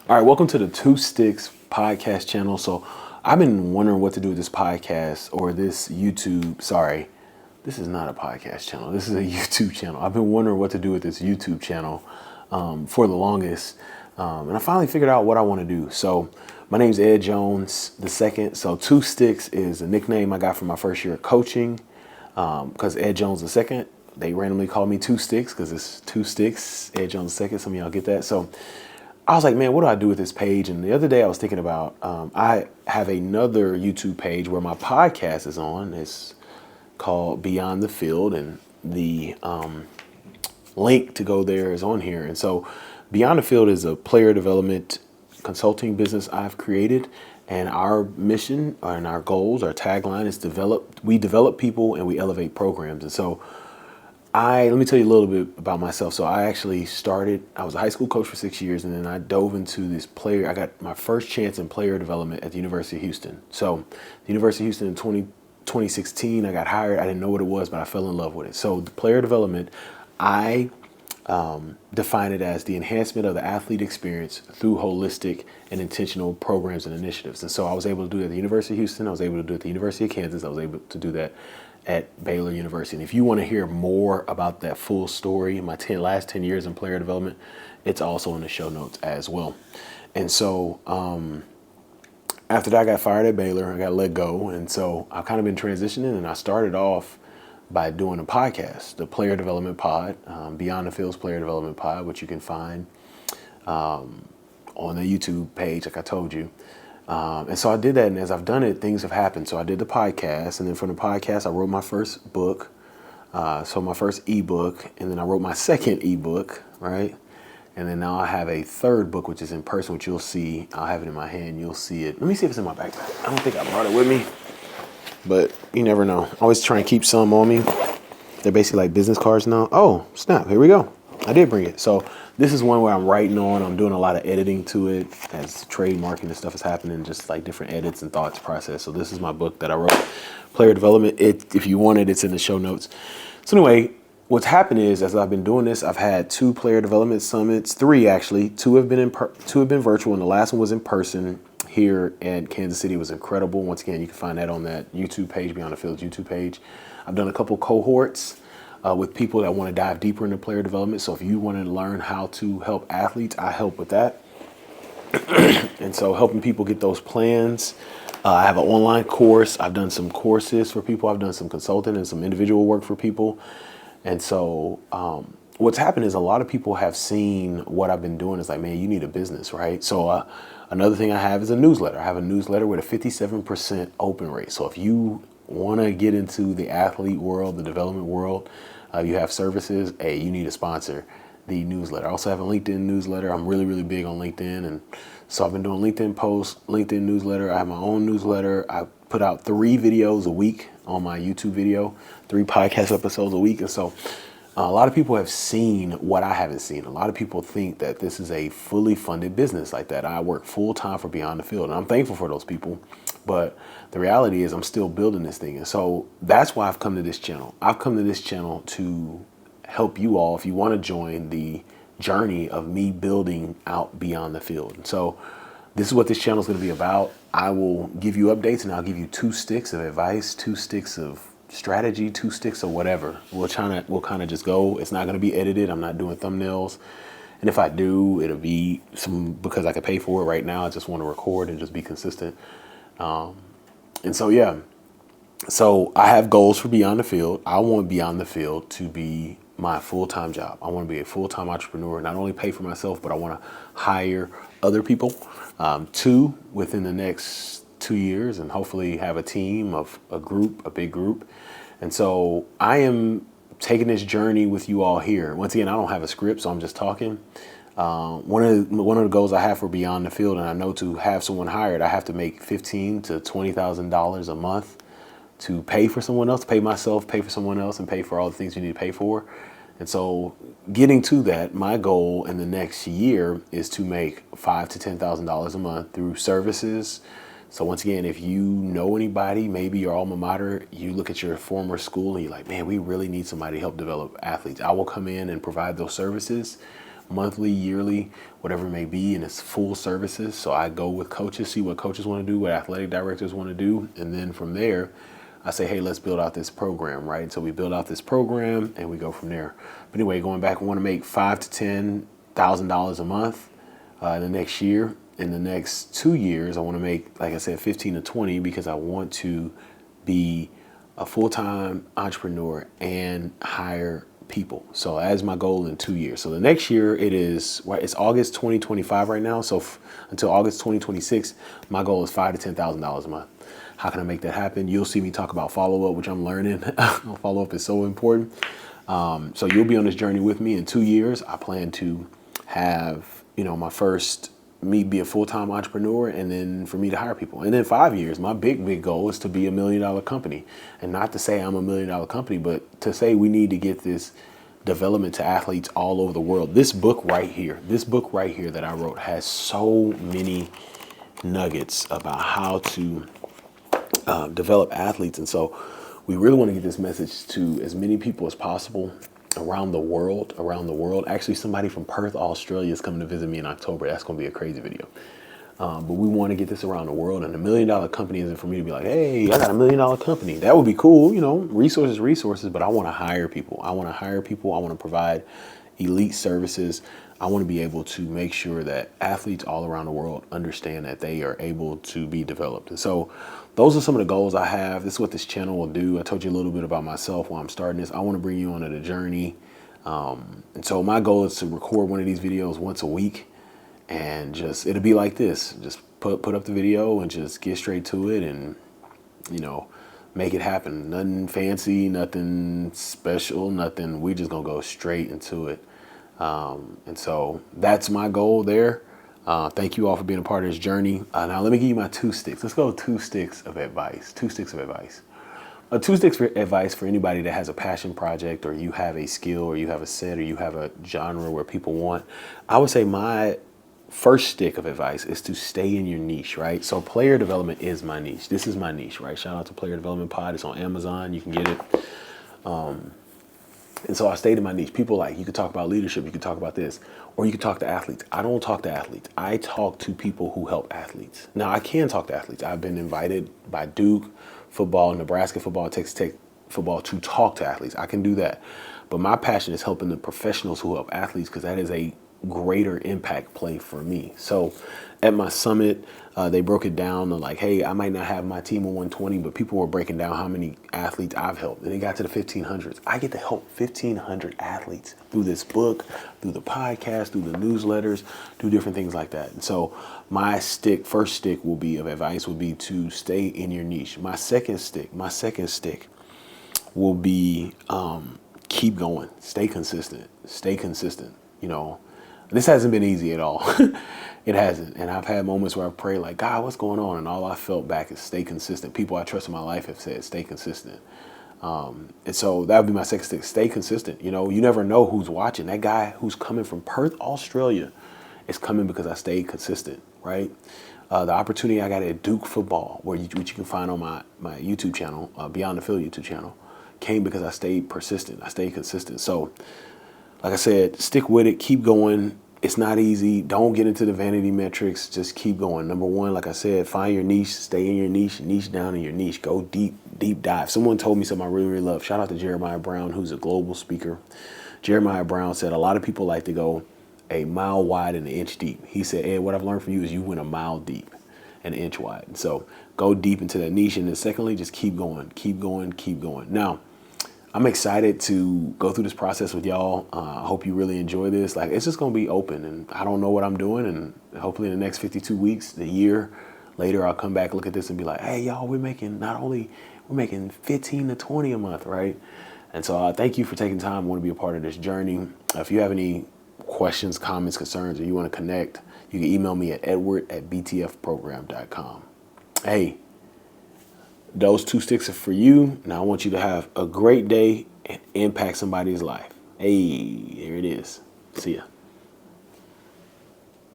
All right, welcome to the Two Sticks podcast channel. So, I've been wondering what to do with this podcast or this YouTube. Sorry, this is not a podcast channel. This is a YouTube channel. I've been wondering what to do with this YouTube channel for the longest. And I finally figured out what I want to do. So, my name's Ed Jones II. So, Two Sticks is a nickname I got from my first year of coaching because Ed Jones II. They randomly call me Two Sticks because it's Two Sticks, Ed Jones II. Some of y'all get that. So, I was like, man, what do I do with this page? And the other day I was thinking about, I have another YouTube page where my podcast is on. It's called Beyond the Field, and the link to go there is on here. And so Beyond the Field is a player development consulting business I've created. And our mission and our goals, our tagline is we develop people and we elevate programs. And so let me tell you a little bit about myself. So I was a high school coach for 6 years, and then I dove into I got my first chance in player development at the University of Houston. So the University of Houston in 2016, I got hired. I didn't know what it was, but I fell in love with it. So the player development, I define it as the enhancement of the athlete experience through holistic and intentional programs and initiatives. And so I was able to do it at the University of Houston. I was able to do it at the University of Kansas. I was able to do that at Baylor University. And if you want to hear more about that full story, my last 10 years in player development, it's also in the show notes as well. And so after that, I got fired at Baylor. I got let go. And so I've kind of been transitioning, and I started off by doing a podcast, the Player Development Pod, Beyond the Field's Player Development Pod, which you can find on the YouTube page, like I told you. And so I did that, and as I've done it, things have happened. So I did the podcast, and then from the podcast, I wrote my first book, so my first ebook, and then I wrote my second ebook, right? And then now I have a third book, which is in person, which you'll see. I'll have it in my hand. You'll see it. Let me see if it's in my backpack. I don't think I brought it with me, but you never know. I always try and keep some on me. They're basically like business cards now. Oh, snap. Here we go. I did bring it. So this is one where I'm writing on. I'm doing a lot of editing to it as trademarking and stuff is happening, just like different edits and thoughts process. So this is my book that I wrote, Player Development. If you want it, it's in the show notes. So anyway, what's happened is, as I've been doing this, I've had 2 player development summits, 3 actually. 2 have been virtual, and the last one was in person here in Kansas City. It was incredible. Once again, you can find that on that YouTube page, Beyond the Field's YouTube page. I've done a couple cohorts with people that want to dive deeper into player development. So if you want to learn how to help athletes, I help with that. And so helping people get those plans. I have an online course. I've done some courses for people. I've done some consulting and some individual work for people. And so what's happened is a lot of people have seen what I've been doing. It's like, man, you need a business, right? So another thing I have is a newsletter. I have a newsletter with a 57% open rate. So if you want to get into the athlete world, the development world, you have services, hey, you need to sponsor the newsletter. I also have a LinkedIn newsletter. I'm really, really big on LinkedIn. And so I've been doing LinkedIn posts, LinkedIn newsletter. I have my own newsletter. I put out 3 videos a week on my YouTube video, 3 podcast episodes a week. And so a lot of people have seen what I haven't seen. A lot of people think that this is a fully funded business like that. I work full time for Beyond the Field, and I'm thankful for those people. But the reality is I'm still building this thing. And so that's why I've come to this channel. I've come to this channel to help you all if you want to join the journey of me building out Beyond the Field. And so this is what this channel is going to be about. I will give you updates, and I'll give you 2 sticks of advice, 2 sticks of strategy, 2 sticks of whatever. We'll kind of just go. It's not going to be edited. I'm not doing thumbnails. And if I do, it'll be because I can pay for it right now. I just want to record and just be consistent. And so, yeah, so I have goals for Beyond the Field. I want Beyond the Field to be my full-time job. I want to be a full-time entrepreneur, not only pay for myself, but I want to hire other people, 2 within the next 2 years, and hopefully have a team of a big group. And so I am taking this journey with you all here. Once again, I don't have a script, so I'm just talking. One of the goals I have for Beyond the Field, and I know to have someone hired, I have to make $15,000 to $20,000 a month to pay for someone else, pay myself, pay for someone else, and pay for all the things you need to pay for. And so getting to that, my goal in the next year is to make $5,000 to $10,000 a month through services. So once again, if you know anybody, maybe your alma mater, you look at your former school and you're like, man, we really need somebody to help develop athletes. I will come in and provide those services. monthly, yearly, whatever it may be, and it's full services. So I go with coaches, see what coaches want to do, what athletic directors want to do, and then from there, I say, hey, let's build out this program, right? So we build out this program and we go from there. But anyway, going back, I want to make $5,000 to $10,000 a month in the next year. In the next 2 years, I want to make, like I said, 15 to 20 because I want to be a full-time entrepreneur and hire people. So as my goal in 2 years. So the next year it's August 2025 right now. So until August 2026, my goal is $5,000 to $10,000 a month. How can I make that happen? You'll see me talk about follow-up, which I'm learning. Follow-up is so important. So you'll be on this journey with me. In 2 years, I plan to have, my first me be a full-time entrepreneur, and then for me to hire people. And then 5 years, my big goal is to be $1 million company. And not to say I'm $1 million company, but to say we need to get this development to athletes all over the world. This book right here that I wrote has so many nuggets about how to develop athletes. And so we really want to get this message to as many people as possible around the world. Actually, somebody from Perth, Australia is coming to visit me in October. That's going to be a crazy video. But we want to get this around the world. And $1 million company isn't for me to be like, hey, I got $1 million company. That would be cool. Resources, but I want to hire people. I want to provide elite services. I want to be able to make sure that athletes all around the world understand that they are able to be developed. And so those are some of the goals I have. This is what this channel will do. I told you a little bit about myself while I'm starting this. I want to bring you on the journey. And so my goal is to record one of these videos once a week, and it'll be like this. Just put up the video and just get straight to it and, make it happen. Nothing fancy, nothing special, nothing. We're just going to go straight into it. And so that's my goal there. Thank you all for being a part of this journey. Now let me give you my 2 sticks. Let's go 2 sticks of advice. 2 sticks of advice. 2 sticks of advice for anybody that has a passion project, or you have a skill, or you have a set, or you have a genre where people want. I would say my first stick of advice is to stay in your niche, right? So player development is my niche. This is my niche, right? Shout out to Player Development Pod. It's on Amazon. You can get it. And so I stayed in my niche. People you could talk about leadership, you could talk about this, or you could talk to athletes. I don't talk to athletes. I talk to people who help athletes. Now, I can talk to athletes. I've been invited by Duke football, Nebraska football, Texas Tech football to talk to athletes. I can do that. But my passion is helping the professionals who help athletes, because that is a greater impact play for me. So at my summit, they broke it down to hey, I might not have my team of 120, but people were breaking down how many athletes I've helped. And it got to the 1,500s. I get to help 1,500 athletes through this book, through the podcast, through the newsletters, do different things like that. And so my first stick of advice would be to stay in your niche. My second stick will be keep going, stay consistent. This hasn't been easy at all. It hasn't. And I've had moments where I've prayed God, what's going on? And all I felt back is stay consistent. People I trust in my life have said, stay consistent. And so that would be my second stick. Stay consistent. You never know who's watching. That guy who's coming from Perth, Australia is coming because I stayed consistent, right? The opportunity I got at Duke football, which you can find on my YouTube channel, Beyond the Field YouTube channel, came because I stayed persistent. I stayed consistent. So like I said, stick with it. Keep going. It's not easy. Don't get into the vanity metrics. Just keep going. Number one, like I said, find your niche. Stay in your niche down in your niche. Go deep dive. Someone told me something I really love. Shout out to Jeremiah Brown, who's a global speaker. Jeremiah Brown said a lot of people like to go a mile wide and an inch deep. He said, Ed, what I've learned from you is you went a mile deep and an inch wide. So go deep into that niche. And then secondly, just keep going. Now, I'm excited to go through this process with y'all. I hope you really enjoy this. It's just going to be open, and I don't know what I'm doing. And hopefully in the next 52 weeks, the year later, I'll come back, look at this and be like, hey, y'all, we're making 15 to 20 a month, right? And so thank you for taking time. I want to be a part of this journey. If you have any questions, comments, concerns, or you want to connect, you can email me at edward@btfprogram.com. Hey, those 2 sticks are for you. Now I want you to have a great day and impact somebody's life. Hey, there it is. See ya.